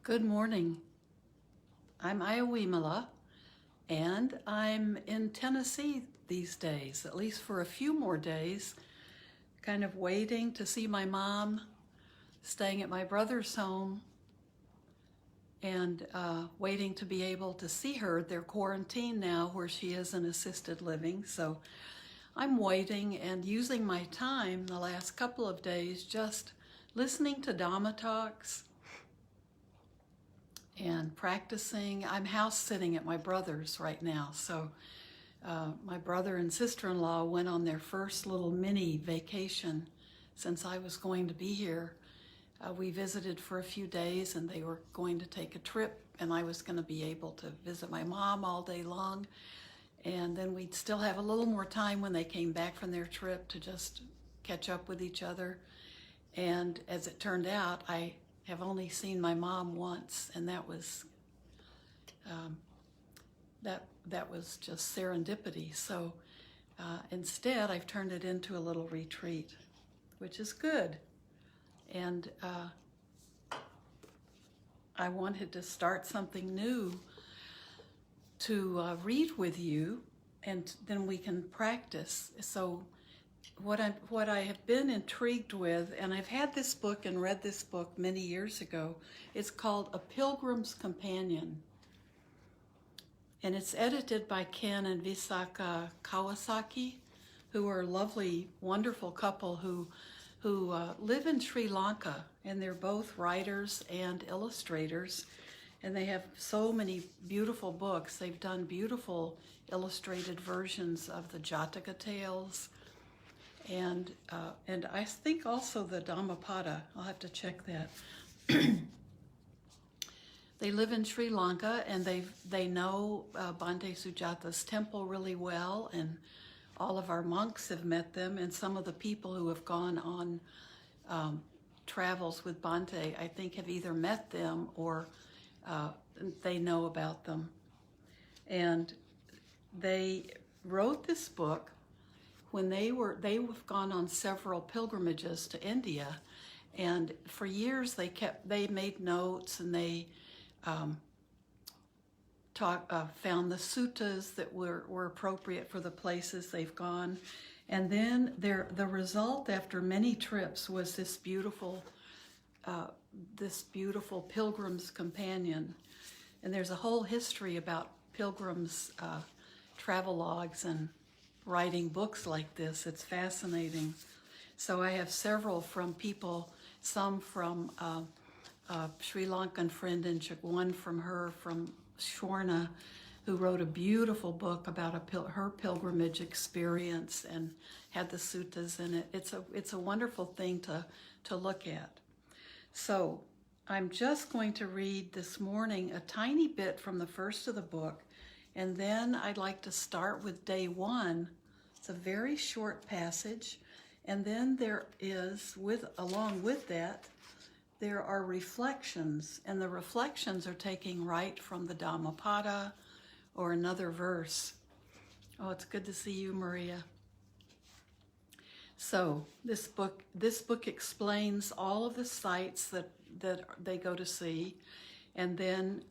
Good morning. I'm Ayya Vimala, and I'm in Tennessee these days, at least for a few more days, kind of waiting to see my mom, staying at my brother's home, and waiting to be able to see her. They're quarantined now where she is in assisted living, so I'm waiting and using my time the last couple of days just listening to Dharma talks and practicing. I'm house sitting at my brother's right now, so my brother and sister-in-law went on their first little mini vacation since I was going to be here. We visited for a few days and they were going to take a trip, and I was going to be able to visit my mom all day long, and then we'd still have a little more time when they came back from their trip to just catch up with each other. And as it turned out, I have only seen my mom once, and that was that was just serendipity. So instead, I've turned it into a little retreat, which is good. And I wanted to start something new to read with you, and then we can practice. So what I have been intrigued with, and I've had this book and read this book many years ago, it's called A Pilgrim's Companion. And it's edited by Ken and Visakha Kawasaki, who are a lovely, wonderful couple who live in Sri Lanka, and they're both writers and illustrators, and they have so many beautiful books. They've done beautiful illustrated versions of the Jataka tales, and I think also the Dhammapada. I'll have to check that. They live in Sri Lanka, and they know Bhante Sujata's temple really well, and all of our monks have met them, and some of the people who have gone on travels with Bhante, I think, have either met them or they know about them. And they wrote this book when they've gone on several pilgrimages to India, and for years they made notes, and they found the suttas that were appropriate for the places they've gone. And then the result after many trips was this beautiful Pilgrim's Companion. And there's a whole history about pilgrims' travelogues and writing books like this. It's fascinating. So I have several from people, some from Sri Lankan friend, and one from Shwarna, who wrote a beautiful book about her pilgrimage experience and had the suttas in it. It's a wonderful thing to look at. So I'm just going to read this morning a tiny bit from the first of the book, and then I'd like to start with day 1. It's a very short passage, and then there is, along with that, there are reflections, and the reflections are taking right from the Dhammapada or another verse. Oh, it's good to see you, Maria. So this book explains all of the sites that they go to see, and then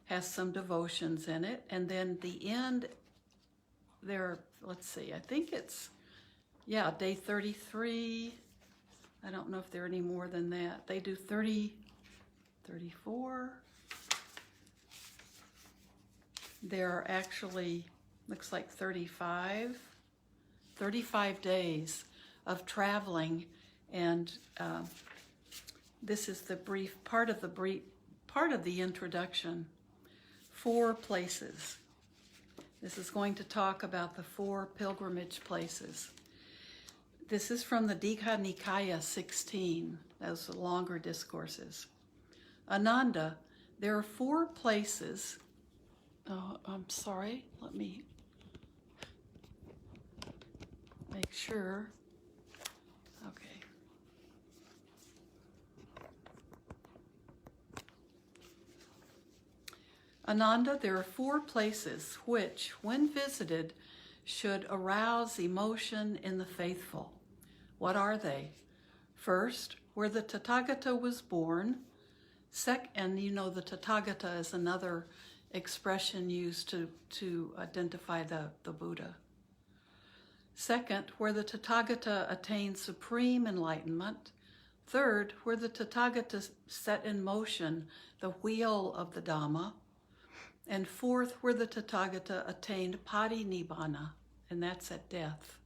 has some devotions in it. And then the end, let's see, I think it's, day 33. I don't know if there are any more than that. They do 30, 34. There are actually, looks like 35 days of traveling, and this is the brief part of the introduction. 4 places. This is going to talk about the 4 pilgrimage places. This is from the Digha Nikaya 16. Those are longer discourses. Ananda, there are 4 places. Oh, I'm sorry. Let me make sure. Okay. Ananda, there are 4 places which, when visited, should arouse emotion in the faithful. What are they? First, where the Tathagata was born. And you know, the Tathagata is another expression used to identify the Buddha. Second, where the Tathagata attained supreme enlightenment. Third, where the Tathagata set in motion the wheel of the Dhamma. And fourth, where the Tathagata attained parinibbana, and that's at death.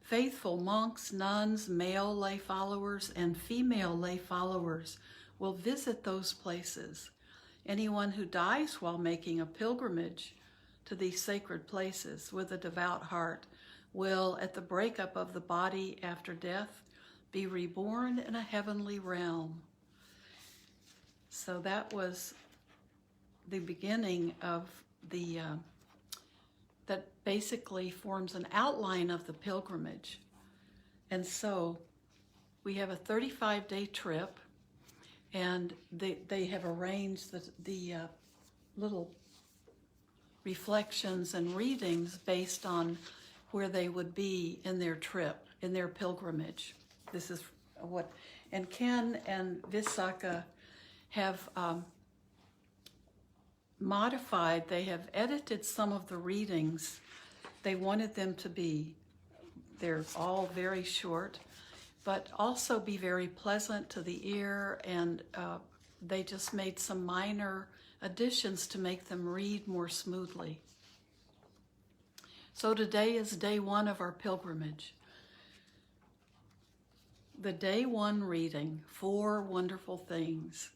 Faithful monks, nuns, male lay followers, and female lay followers will visit those places. Anyone who dies while making a pilgrimage to these sacred places with a devout heart will, at the breakup of the body after death, be reborn in a heavenly realm. So that was the beginning of that basically forms an outline of the pilgrimage. And so we have a 35-day trip, and they have arranged the little reflections and readings based on where they would be in their trip, in their pilgrimage. This is and Ken and Visakha have modified, they have edited some of the readings. They wanted them to be, they're all very short, but also be very pleasant to the ear, and they just made some minor additions to make them read more smoothly. So today is day one of our pilgrimage. The day one reading, 4 wonderful things.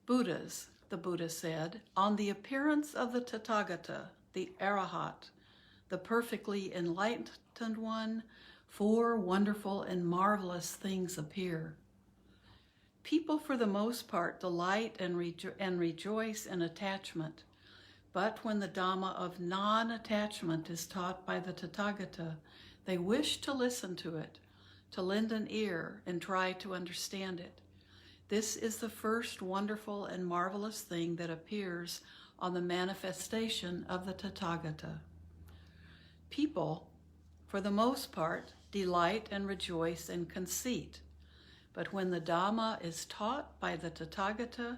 Buddhas, the Buddha said, on the appearance of the Tathagata, the Arahat, the perfectly enlightened one, 4 wonderful and marvelous things appear. People, for the most part, delight and rejoice in attachment. But when the Dhamma of non-attachment is taught by the Tathagata, they wish to listen to it, to lend an ear and try to understand it. This is the first wonderful and marvelous thing that appears on the manifestation of the Tathagata. People, for the most part, delight and rejoice in conceit. But when the Dhamma is taught by the Tathagata,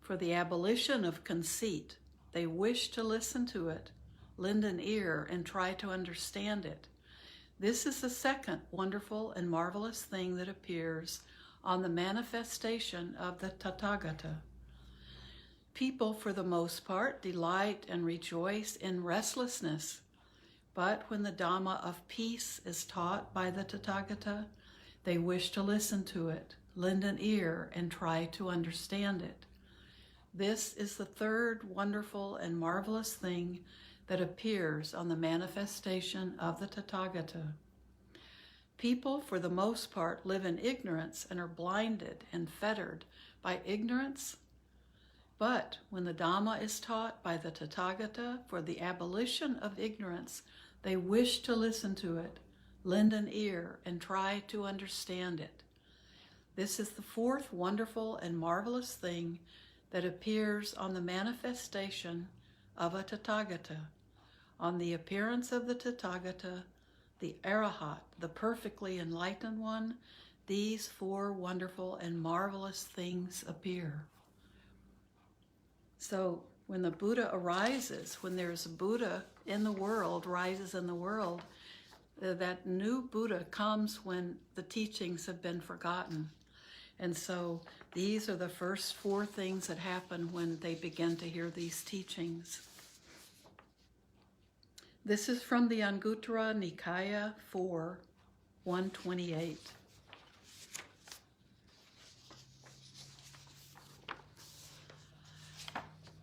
for the abolition of conceit, they wish to listen to it, lend an ear, and try to understand it. This is the second wonderful and marvelous thing that appears on the manifestation of the Tathagata. People, for the most part, delight and rejoice in restlessness. But when the Dhamma of peace is taught by the Tathagata, they wish to listen to it, lend an ear, and try to understand it. This is the third wonderful and marvelous thing that appears on the manifestation of the Tathagata. People, for the most part, live in ignorance and are blinded and fettered by ignorance. But when the Dhamma is taught by the Tathagata for the abolition of ignorance, they wish to listen to it, lend an ear, and try to understand it. This is the fourth wonderful and marvelous thing that appears on the manifestation of a Tathagata. On the appearance of the Tathagata, the Arahat, the perfectly enlightened one, these 4 wonderful and marvelous things appear. So when the Buddha arises, when there's a Buddha in the world, rises in the world, that new Buddha comes when the teachings have been forgotten. And so these are the first 4 things that happen when they begin to hear these teachings. This is from the Anguttara Nikaya 4, 128.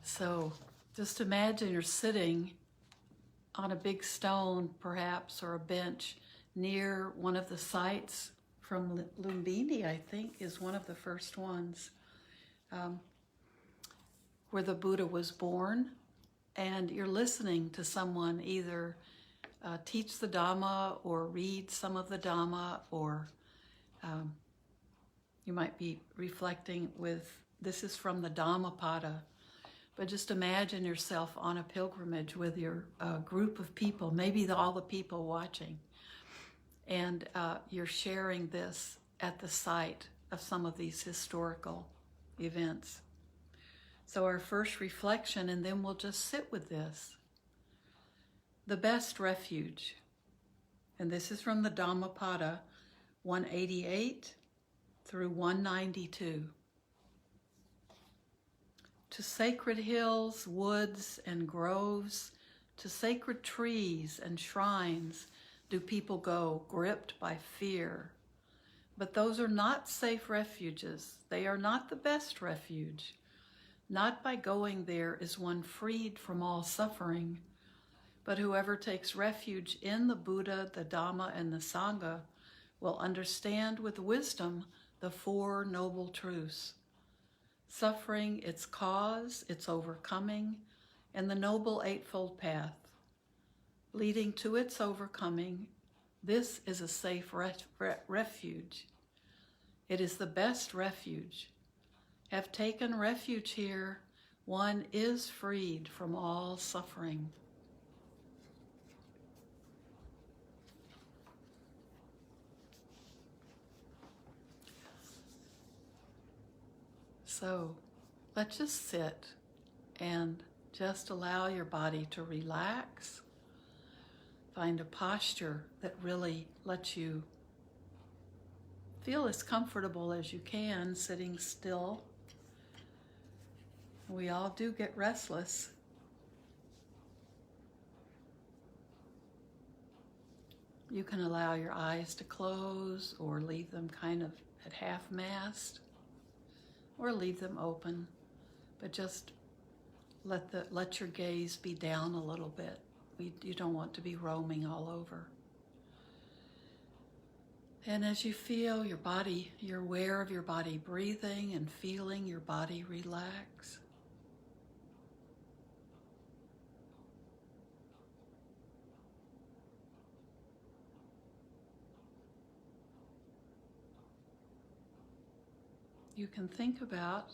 So just imagine you're sitting on a big stone, perhaps, or a bench near one of the sites from Lumbini, I think, is one of the first ones, where the Buddha was born. And you're listening to someone either teach the Dhamma or read some of the Dhamma, or you might be reflecting with, this is from the Dhammapada, but just imagine yourself on a pilgrimage with your group of people, maybe all the people watching, and you're sharing this at the site of some of these historical events. So our first reflection, and then we'll just sit with this. The best refuge. And this is from the Dhammapada 188 through 192. To sacred hills, woods, and groves, to sacred trees and shrines do people go, gripped by fear. But those are not safe refuges. They are not the best refuge. Not by going there is one freed from all suffering, but whoever takes refuge in the Buddha, the Dhamma, and the Sangha will understand with wisdom the Four Noble Truths. Suffering, its cause, its overcoming, and the Noble Eightfold Path. Leading to its overcoming, this is a safe refuge. It is the best refuge. Have taken refuge here, one is freed from all suffering. So let's just sit and just allow your body to relax. Find a posture that really lets you feel as comfortable as you can, sitting still. We all do get restless. You can allow your eyes to close or leave them kind of at half-mast, or leave them open, but just let your gaze be down a little bit. You don't want to be roaming all over. And as you feel your body, you're aware of your body breathing and feeling your body relax. You can think about,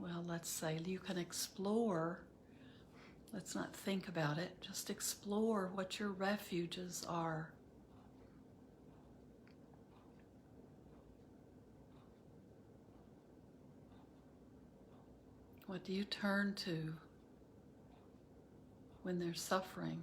well, let's say you can explore. Let's not think about it, just explore what your refuges are. What do you turn to when there's suffering?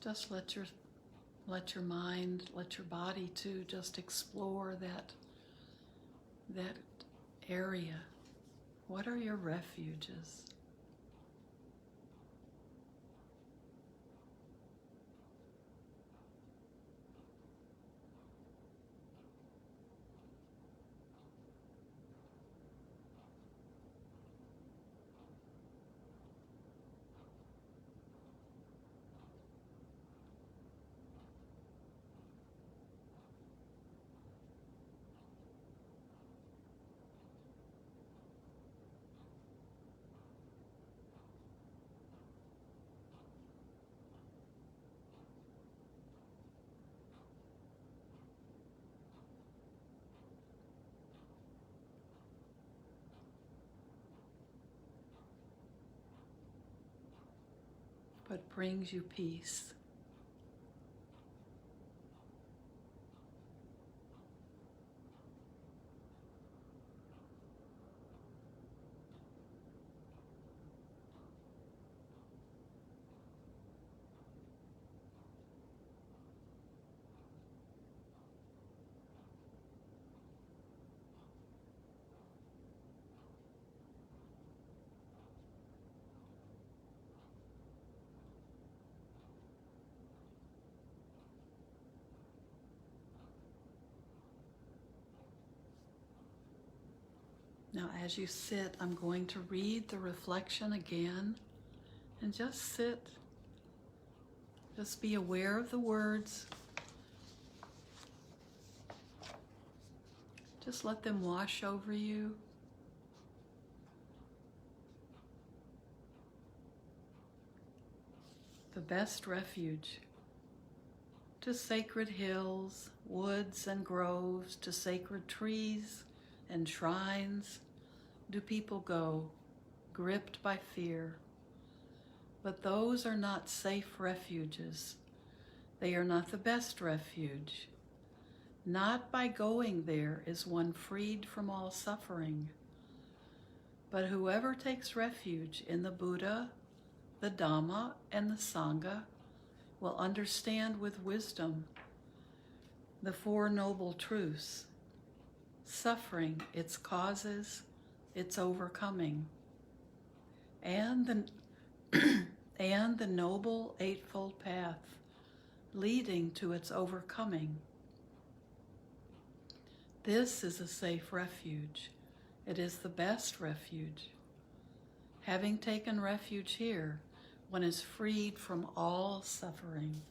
Just let your mind, let your body too, just explore that area. What are your refuges? What brings you peace? Now, as you sit, I'm going to read the reflection again, and just sit. Just be aware of the words. Just let them wash over you. The best refuge. To sacred hills, woods and groves, to sacred trees and shrines, do people go, gripped by fear. But those are not safe refuges. They are not the best refuge. Not by going there is one freed from all suffering. But whoever takes refuge in the Buddha, the Dhamma, and the Sangha will understand with wisdom the Four Noble Truths, suffering, its causes, its overcoming, and the Noble Eightfold Path leading to its overcoming. This is a safe refuge. It is the best refuge. Having taken refuge here, one is freed from all suffering.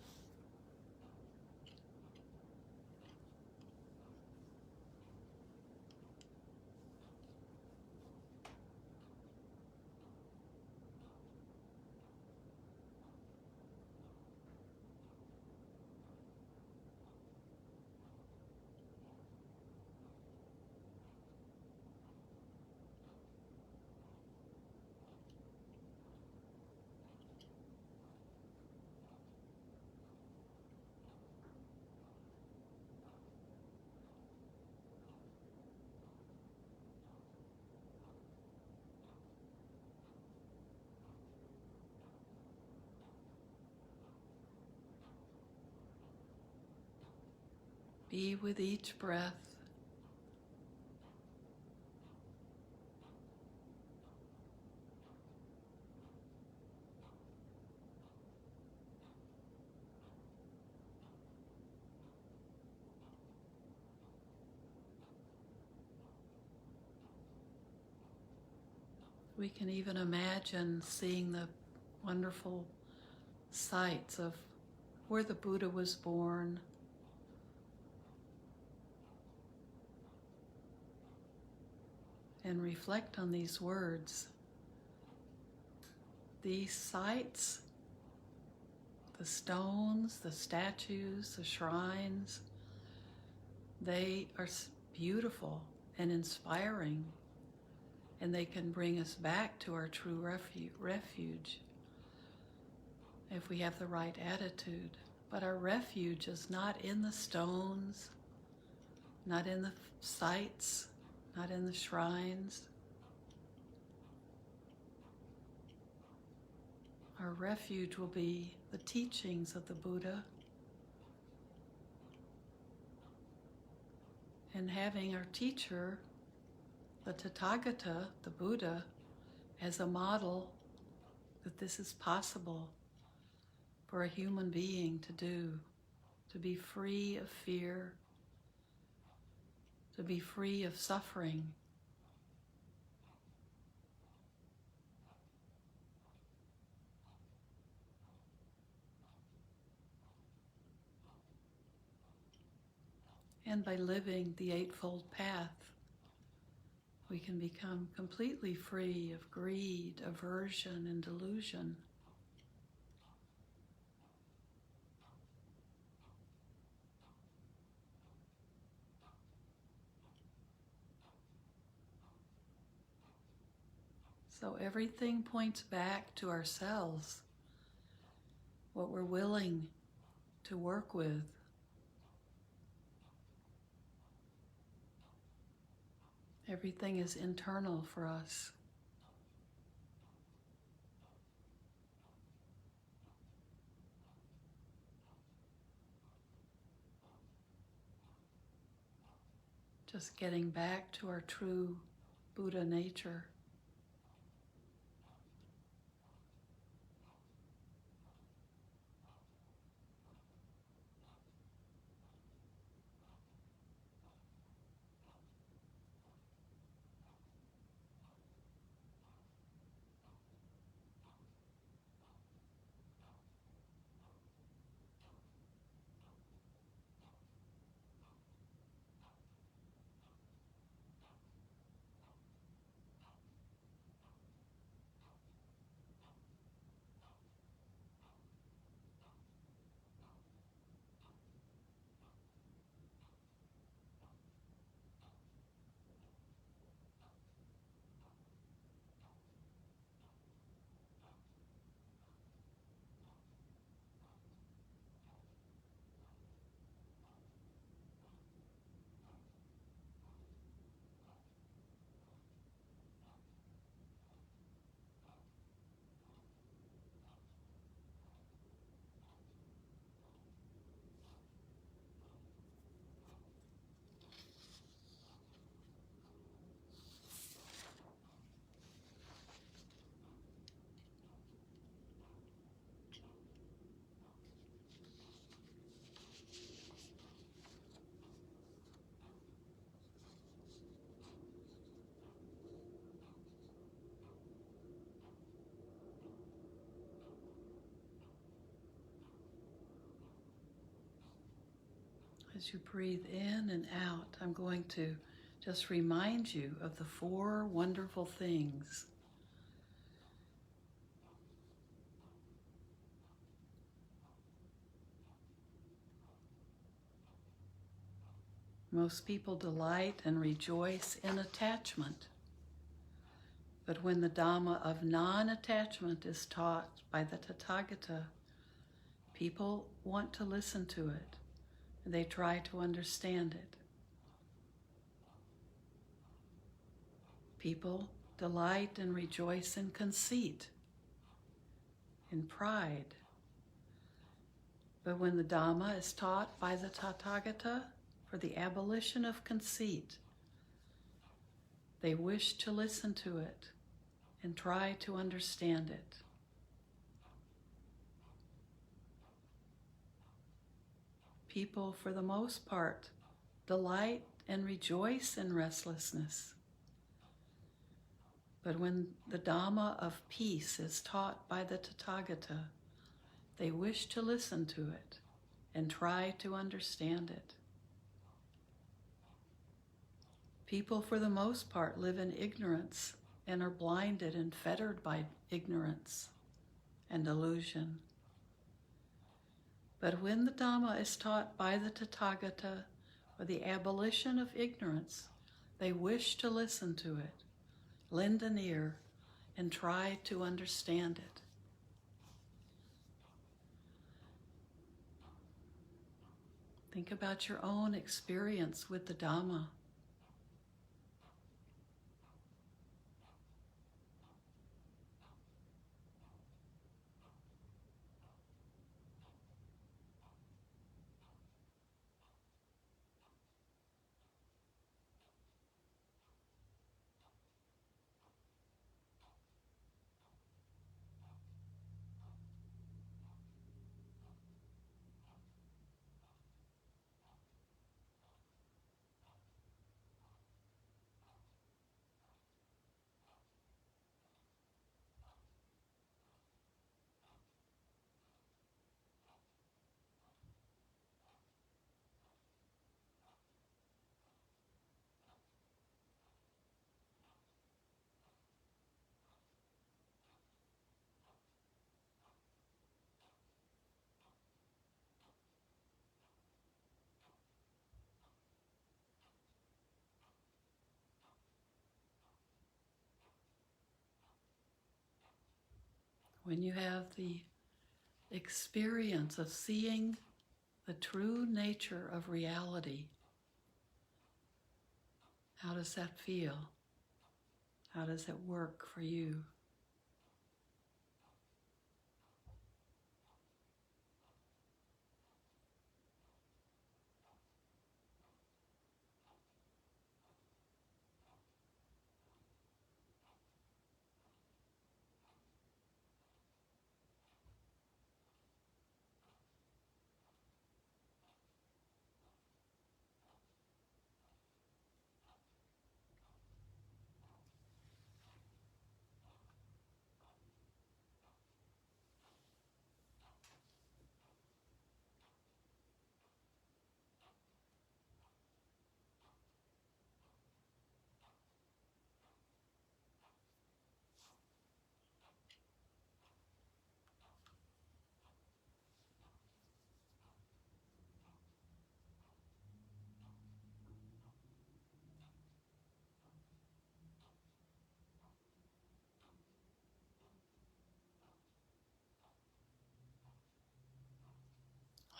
Be with each breath. We can even imagine seeing the wonderful sights of where the Buddha was born, and reflect on these words. These sights, the stones, the statues, the shrines, they are beautiful and inspiring, and they can bring us back to our true refuge if we have the right attitude. But our refuge is not in the stones, not in the sights, not in the shrines. Our refuge will be the teachings of the Buddha, and having our teacher, the Tathagata, the Buddha, as a model that this is possible for a human being to do, to be free of fear, to be free of suffering. And by living the Eightfold Path, we can become completely free of greed, aversion, and delusion. So everything points back to ourselves, what we're willing to work with. Everything is internal for us. Just getting back to our true Buddha nature. As you breathe in and out, I'm going to just remind you of the 4 wonderful things. Most people delight and rejoice in attachment. But when the Dhamma of non-attachment is taught by the Tathagata, people want to listen to it, and they try to understand it. People delight and rejoice in conceit, in pride. But when the Dhamma is taught by the Tathagata for the abolition of conceit, they wish to listen to it and try to understand it. People, for the most part, delight and rejoice in restlessness. But when the Dhamma of peace is taught by the Tathagata, they wish to listen to it and try to understand it. People, for the most part, live in ignorance and are blinded and fettered by ignorance and illusion. But when the Dhamma is taught by the Tathagata for the abolition of ignorance, they wish to listen to it, lend an ear, and try to understand it. Think about your own experience with the Dhamma. When you have the experience of seeing the true nature of reality, how does that feel? How does it work for you?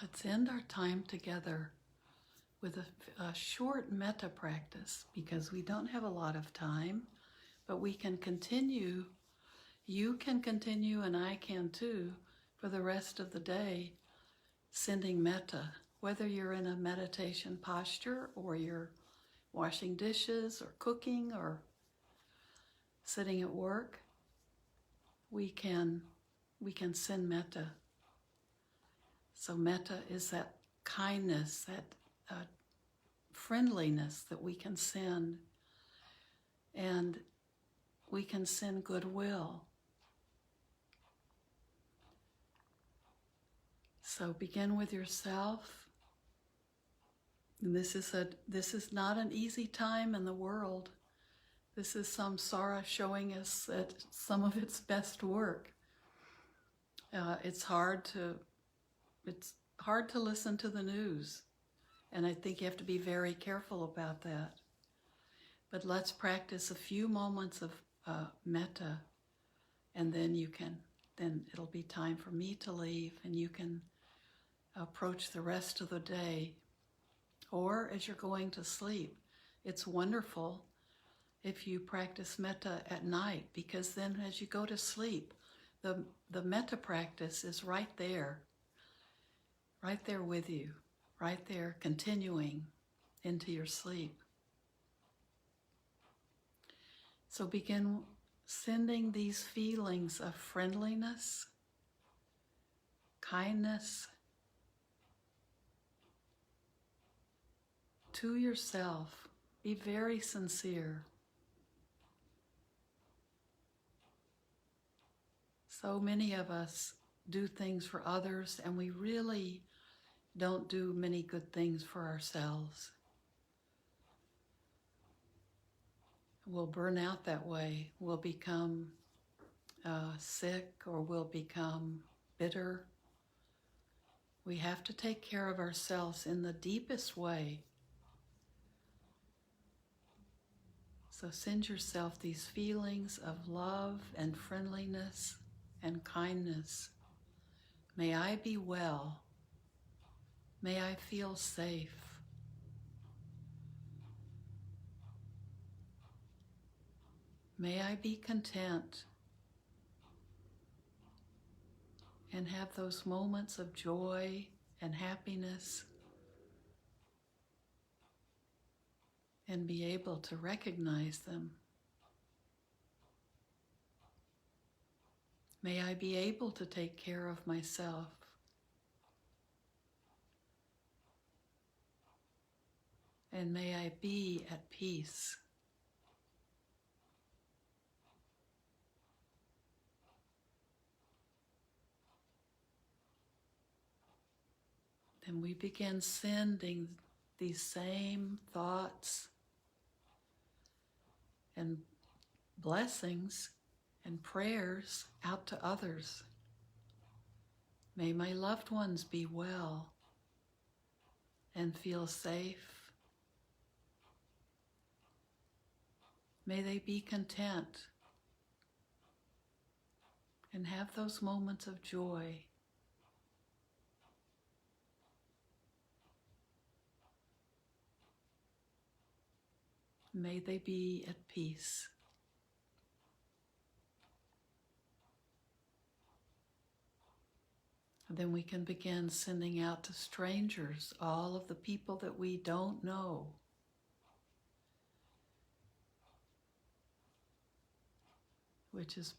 Let's end our time together with a short metta practice, because we don't have a lot of time, but we can continue. You can continue, and I can too, for the rest of the day, sending metta, whether you're in a meditation posture or you're washing dishes or cooking or sitting at work. We can send metta. So metta is that kindness, that friendliness that we can send, and we can send goodwill. So begin with yourself And this is not an easy time in the world. This is samsara showing us at some of its best work. It's hard to listen to the news, and I think you have to be very careful about that. But let's practice a few moments of metta, and then it'll be time for me to leave, and you can approach the rest of the day. Or as you're going to sleep, it's wonderful if you practice metta at night, because then as you go to sleep, the metta practice is right there with you, right there, continuing into your sleep. So begin sending these feelings of friendliness, kindness to yourself. Be very sincere. So many of us do things for others, and we really don't do many good things for ourselves. We'll burn out that way. We'll become sick, or we'll become bitter. We have to take care of ourselves in the deepest way. So send yourself these feelings of love and friendliness and kindness. May I be well. May I feel safe. May I be content and have those moments of joy and happiness, and be able to recognize them. May I be able to take care of myself. And may I be at peace. Then we begin sending these same thoughts and blessings and prayers out to others. May my loved ones be well and feel safe. May they be content and have those moments of joy. May they be at peace. And then we can begin sending out to strangers all of the people that we don't know. Which is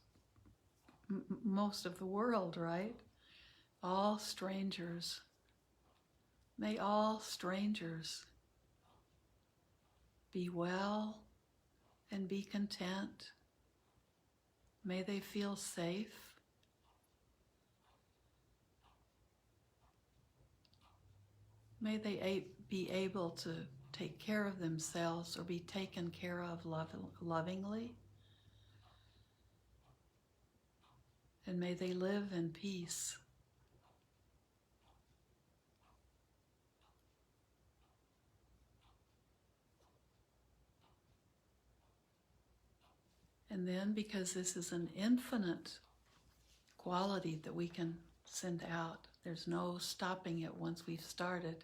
most of the world, right? All strangers. May all strangers be well and be content. May they feel safe. May they be able to take care of themselves or be taken care of lovingly. And may they live in peace. And then, because this is an infinite quality that we can send out, there's no stopping it once we've started.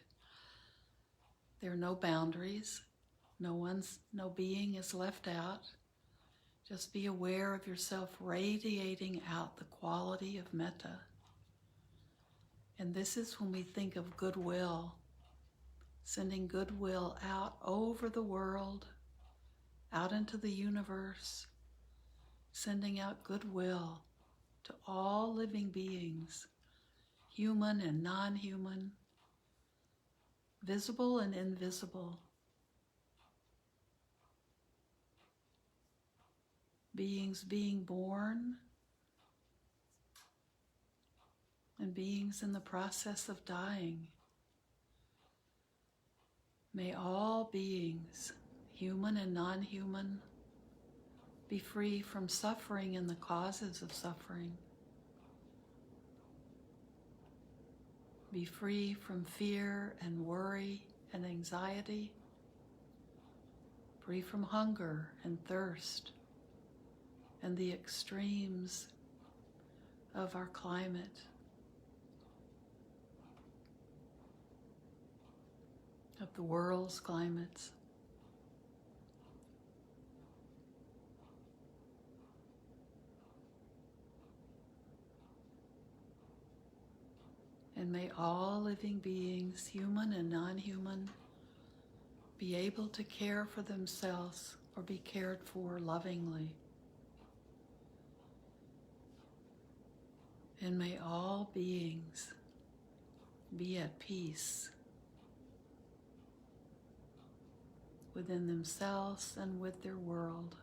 There are no boundaries. No being is left out. Just be aware of yourself radiating out the quality of metta. And this is when we think of goodwill, sending goodwill out over the world, out into the universe, sending out goodwill to all living beings, human and non-human, visible and invisible, beings being born and beings in the process of dying. May all beings, human and non-human, be free from suffering and the causes of suffering. Be free from fear and worry and anxiety. Free from hunger and thirst and the extremes of our climate, of the world's climates. And may all living beings, human and non-human, be able to care for themselves or be cared for lovingly. And may all beings be at peace within themselves and with their world.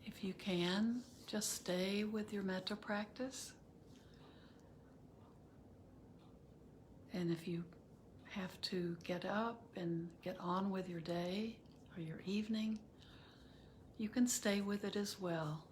If you can, just stay with your metta practice. And if you have to get up and get on with your day or your evening, you can stay with it as well.